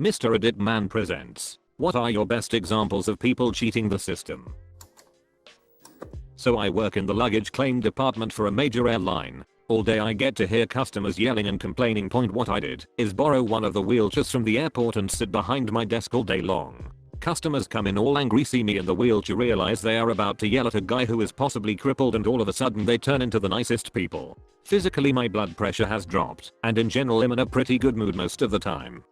Mr. Edit Man presents. What are your best examples of people cheating the system? So I work in the luggage claim department for a major airline. All day I get to hear customers yelling and complaining. What I did is borrow one of the wheelchairs from the airport and sit behind my desk all day long. Customers come in all angry, see me in the wheelchair, realize they are about to yell at a guy who is possibly crippled, and all of a sudden they turn into the nicest people. Physically my blood pressure has dropped, and in general I'm in a pretty good mood most of the time.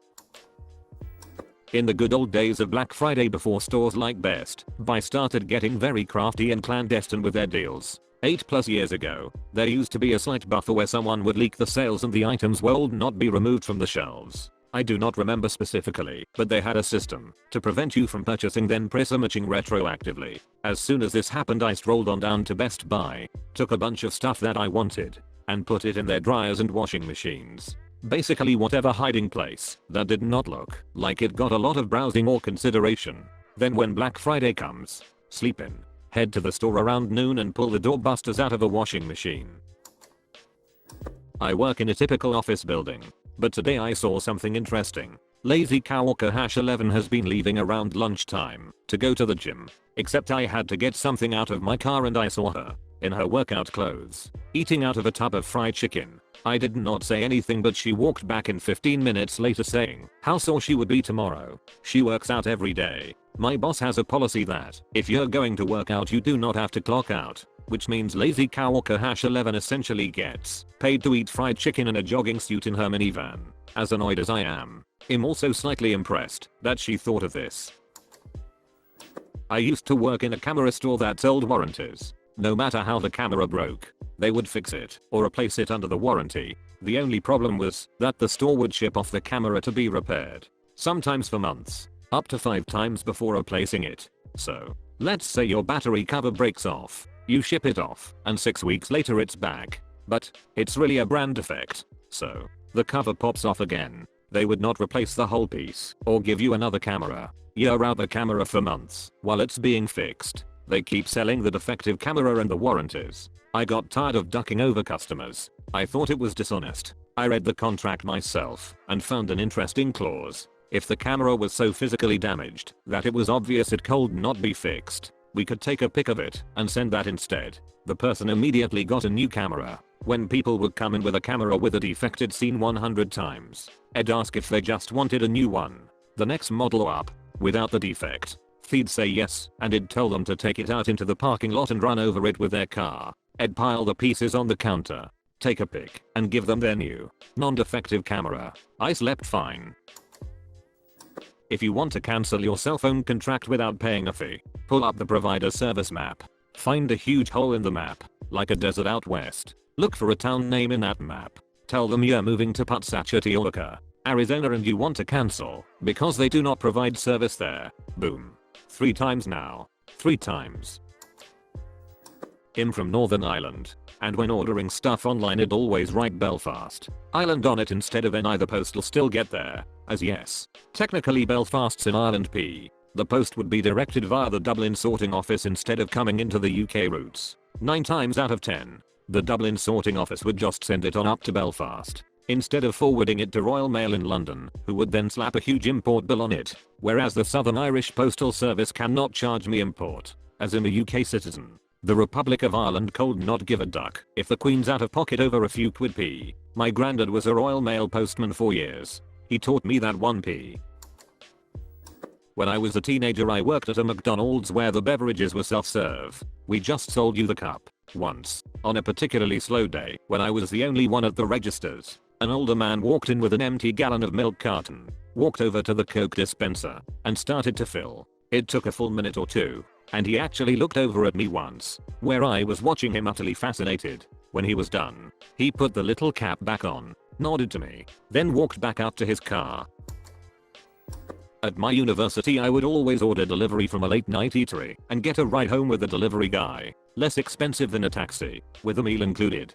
In the good old days of Black Friday, before stores like Best Buy started getting very crafty and clandestine with their deals, 8+ years ago, there used to be a slight buffer where someone would leak the sales and the items would not be removed from the shelves. I do not remember specifically, but they had a system to prevent you from purchasing then pre-imaging retroactively. As soon as this happened, I strolled on down to Best Buy, took a bunch of stuff that I wanted, and put it in their dryers and washing machines. Basically whatever hiding place that did not look like it got a lot of browsing or consideration. Then when Black Friday comes, sleep in, head to the store around noon and pull the doorbusters out of a washing machine. I work in a typical office building, but today I saw something interesting. Lazy coworker #11 has been leaving around lunchtime to go to the gym, except I had to get something out of my car and I saw her in her workout clothes, eating out of a tub of fried chicken. I did not say anything, but she walked back in 15 minutes later saying how sore she would be tomorrow. She works out every day. My boss has a policy that if you're going to work out you do not have to clock out, which means lazy coworker #11 essentially gets paid to eat fried chicken in a jogging suit in her minivan. As annoyed as I am, I'm also slightly impressed that she thought of this. I used to work in a camera store that sold warranties. No matter how the camera broke, they would fix it or replace it under the warranty. The only problem was that the store would ship off the camera to be repaired, sometimes for months, up to 5 times before replacing it. So, let's say your battery cover breaks off, you ship it off, and 6 weeks later it's back. But it's really a brand defect, so the cover pops off again. They would not replace the whole piece or give you another camera. You're out the camera for months while it's being fixed. They keep selling the defective camera and the warranties. I got tired of ducking over customers. I thought it was dishonest. I read the contract myself and found an interesting clause. If the camera was so physically damaged that it was obvious it could not be fixed, we could take a pic of it and send that instead. The person immediately got a new camera. When people would come in with a camera with a defect it'd seen 100 times, I'd ask if they just wanted a new one. The next model up, without the defect, they'd say yes, and I'd tell them to take it out into the parking lot and run over it with their car. I'd pile the pieces on the counter, take a pic, and give them their new, non-defective camera. I slept fine. If you want to cancel your cell phone contract without paying a fee, pull up the provider service map. Find a huge hole in the map, like a desert out west. Look for a town name in that map. Tell them you're moving to Putsachertiolca, Arizona, and you want to cancel because they do not provide service there. Boom. 3 times now. 3 times. I'm from Northern Ireland, and when ordering stuff online I'd always write Belfast Island on it instead of NI. The post will still get there, as yes, technically Belfast's in Ireland P. The post would be directed via the Dublin sorting office instead of coming into the UK routes. 9 times out of 10, the Dublin sorting office would just send it on up to Belfast, instead of forwarding it to Royal Mail in London, who would then slap a huge import bill on it, whereas the Southern Irish Postal Service cannot charge me import, as I'm a UK citizen. The Republic of Ireland could not give a duck if the Queen's out of pocket over a few quid p. My granddad was a Royal Mail postman for years. He taught me that 1p. When I was a teenager I worked at a McDonald's where the beverages were self-serve. We just sold you the cup. Once, on a particularly slow day when I was the only one at the registers, an older man walked in with an empty gallon of milk carton, walked over to the Coke dispenser, and started to fill. It took a full minute or two, and he actually looked over at me once, where I was watching him utterly fascinated. When he was done, he put the little cap back on, nodded to me, then walked back up to his car. At my university I would always order delivery from a late night eatery and get a ride home with the delivery guy. Less expensive than a taxi, with a meal included.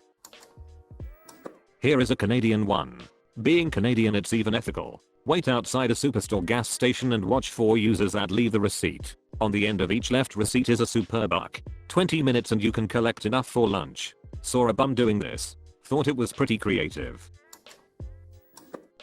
Here is a Canadian one. Being Canadian it's even ethical. Wait outside a superstore gas station and watch 4 users that leave the receipt. On the end of each left receipt is a super buck. 20 minutes and you can collect enough for lunch. Saw a bum doing this. Thought it was pretty creative.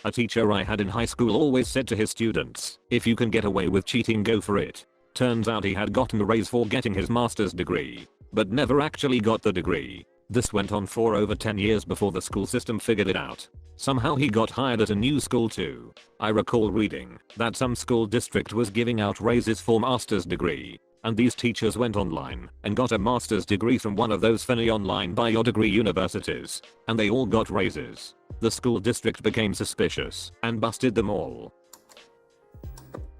A teacher I had in high school always said to his students, if you can get away with cheating, go for it. Turns out he had gotten a raise for getting his master's degree, but never actually got the degree. This went on for over 10 years before the school system figured it out. Somehow he got hired at a new school too. I recall reading that some school district was giving out raises for master's degree, and these teachers went online and got a master's degree from one of those funny online buy your degree universities, and they all got raises. The school district became suspicious and busted them all.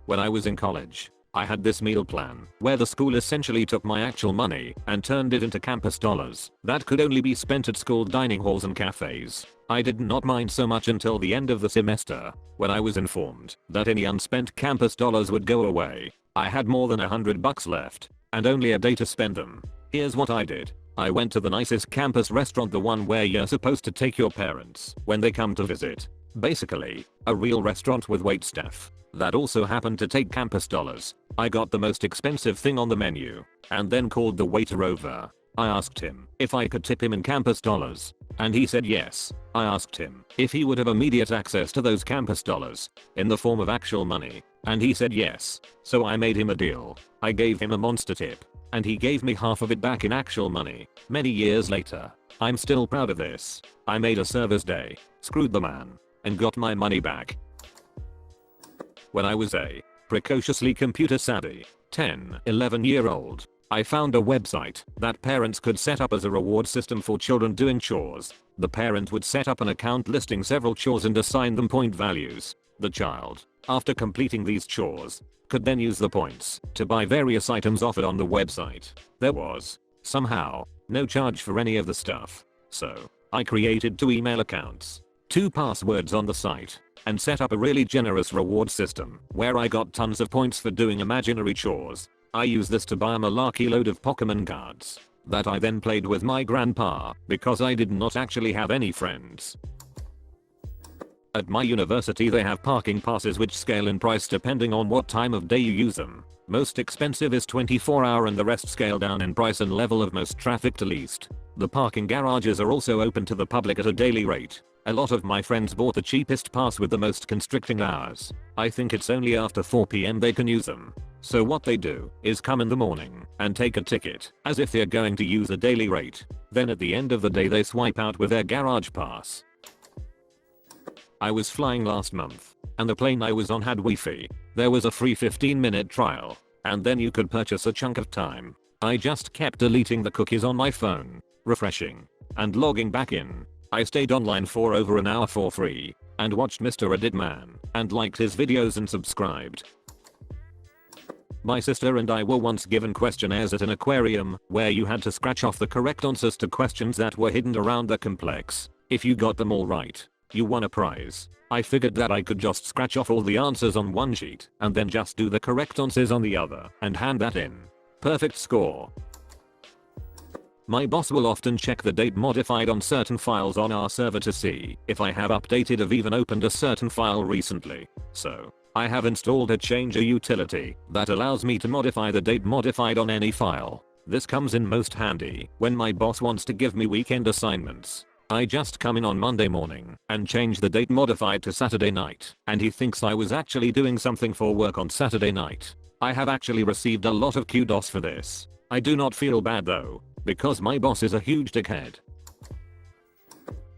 When I was in college, I had this meal plan where the school essentially took my actual money and turned it into campus dollars that could only be spent at school dining halls and cafes. I did not mind so much until the end of the semester, when I was informed that any unspent campus dollars would go away. I had more than $100 left and only a day to spend them. Here's what I did. I went to the nicest campus restaurant, the one where you're supposed to take your parents when they come to visit. Basically, a real restaurant with waitstaff that also happened to take campus dollars. I got the most expensive thing on the menu and then called the waiter over. I asked him if I could tip him in campus dollars, and he said yes. I asked him if he would have immediate access to those campus dollars in the form of actual money, and he said yes. So I made him a deal. I gave him a monster tip, and he gave me half of it back in actual money. Many years later, I'm still proud of this. I made a service day, screwed the man, and got my money back. When I was a precociously computer savvy 11-year-old, I found a website that parents could set up as a reward system for children doing chores. The parent would set up an account listing several chores and assign them point values. The child, after completing these chores, could then use the points to buy various items offered on the website. There was, somehow, no charge for any of the stuff. So, I created 2 email accounts, 2 passwords on the site, and set up a really generous reward system where I got tons of points for doing imaginary chores. I used this to buy a malarkey load of Pokemon cards that I then played with my grandpa because I did not actually have any friends. At my university they have parking passes which scale in price depending on what time of day you use them. Most expensive is 24-hour and the rest scale down in price and level of most traffic to least. The parking garages are also open to the public at a daily rate. A lot of my friends bought the cheapest pass with the most constricting hours. I think it's only after 4 PM they can use them. So what they do is come in the morning and take a ticket as if they're going to use a daily rate. Then at the end of the day they swipe out with their garage pass. I was flying last month and the plane I was on had Wi-Fi. There was a free 15-minute trial and then you could purchase a chunk of time. I just kept deleting the cookies on my phone, refreshing, and logging back in. I stayed online for over an hour for free and watched Mr. Reddit Man and liked his videos and subscribed. My sister and I were once given questionnaires at an aquarium where you had to scratch off the correct answers to questions that were hidden around the complex. If you got them all right, you won a prize. I figured that I could just scratch off all the answers on one sheet and then just do the correct answers on the other and hand that in. Perfect score. My boss will often check the date modified on certain files on our server to see if I have updated or even opened a certain file recently. So, I have installed a changer utility that allows me to modify the date modified on any file. This comes in most handy when my boss wants to give me weekend assignments. I just come in on Monday morning and change the date modified to Saturday night, and he thinks I was actually doing something for work on Saturday night. I have actually received a lot of kudos for this. I do not feel bad though, because my boss is a huge dickhead.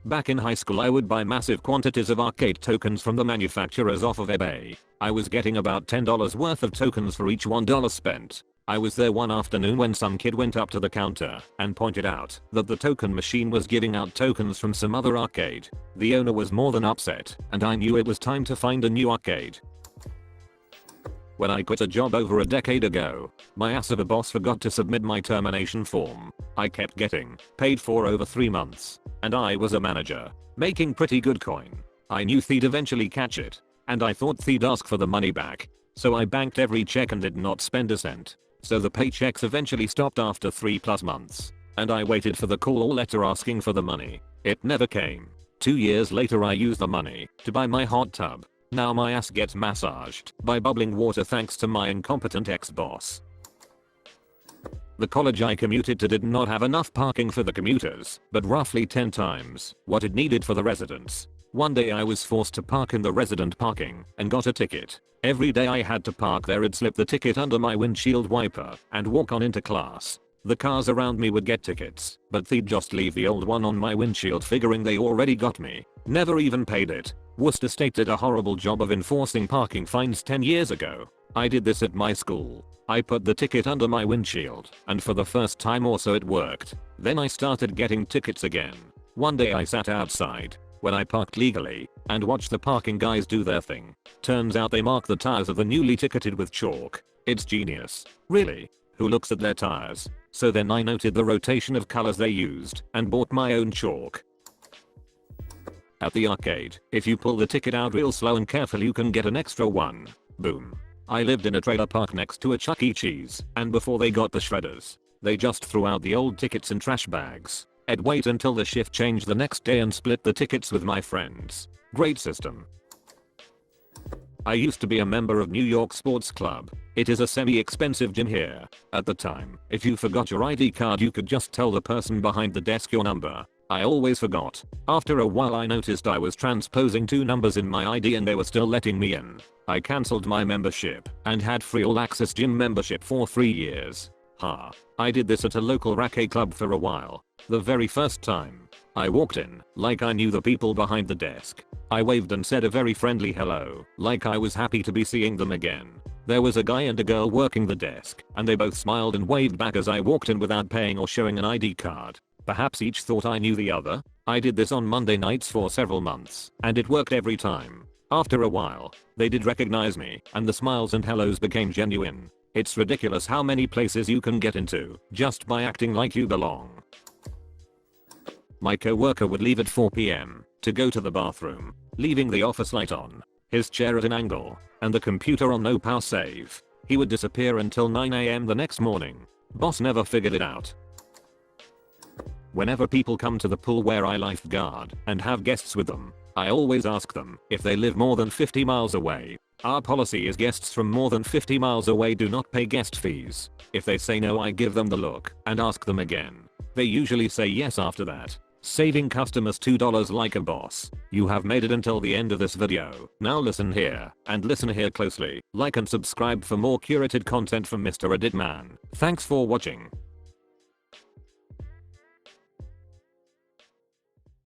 Back in high school I would buy massive quantities of arcade tokens from the manufacturers off of eBay. I was getting about $10 worth of tokens for each $1 spent. I was there one afternoon when some kid went up to the counter and pointed out that the token machine was giving out tokens from some other arcade. The owner was more than upset, and I knew it was time to find a new arcade. When I quit a job over a decade ago, my ass of a boss forgot to submit my termination form. I kept getting paid for over 3 months, and I was a manager, making pretty good coin. I knew they'd eventually catch it, and I thought they'd ask for the money back, so I banked every check and did not spend a cent. So the paychecks eventually stopped after 3+ months, and I waited for the call or letter asking for the money. It never came. 2 years later I used the money to buy my hot tub. Now my ass gets massaged by bubbling water thanks to my incompetent ex-boss. The college I commuted to did not have enough parking for the commuters, but roughly 10 times what it needed for the residents. One day I was forced to park in the resident parking and got a ticket. Every day I had to park there, I'd slip the ticket under my windshield wiper and walk on into class. The cars around me would get tickets, but they'd just leave the old one on my windshield figuring they already got me. Never even paid it. Worcester State did a horrible job of enforcing parking fines 10 years ago. I did this at my school. I put the ticket under my windshield, and for the first time or so it worked. Then I started getting tickets again. One day I sat outside, when I parked legally, and watched the parking guys do their thing. Turns out they mark the tires of the newly ticketed with chalk. It's genius. Really? Who looks at their tires? So then I noted the rotation of colors they used and bought my own chalk. At the arcade, if you pull the ticket out real slow and careful you can get an extra one. Boom. I lived in a trailer park next to a Chuck E. Cheese, and before they got the shredders, they just threw out the old tickets in trash bags. I'd wait until the shift changed the next day and split the tickets with my friends. Great system. I used to be a member of New York Sports Club. It is a semi-expensive gym here. At the time, if you forgot your ID card you could just tell the person behind the desk your number. I always forgot. After a while I noticed I was transposing 2 numbers in my ID and they were still letting me in. I cancelled my membership and had free all-access gym membership for 3 years. I did this at a local racquet club for a while. The very first time, I walked in like I knew the people behind the desk. I waved and said a very friendly hello, like I was happy to be seeing them again. There was a guy and a girl working the desk, and they both smiled and waved back as I walked in without paying or showing an ID card. Perhaps each thought I knew the other. I did this on Monday nights for several months, and it worked every time. After a while, they did recognize me, and the smiles and hellos became genuine. It's ridiculous how many places you can get into just by acting like you belong. My coworker would leave at 4 PM to go to the bathroom, leaving the office light on, his chair at an angle, and the computer on no power save. He would disappear until 9 AM the next morning. Boss never figured it out. Whenever people come to the pool where I lifeguard and have guests with them, I always ask them if they live more than 50 miles away. Our policy is guests from more than 50 miles away do not pay guest fees. If they say no I give them the look and ask them again. They usually say yes after that, saving customers $2 like a boss. You have made it until the end of this video. Now listen here, and listen here closely. Like and subscribe for more curated content from Mr. Reddit Man. Thanks for watching.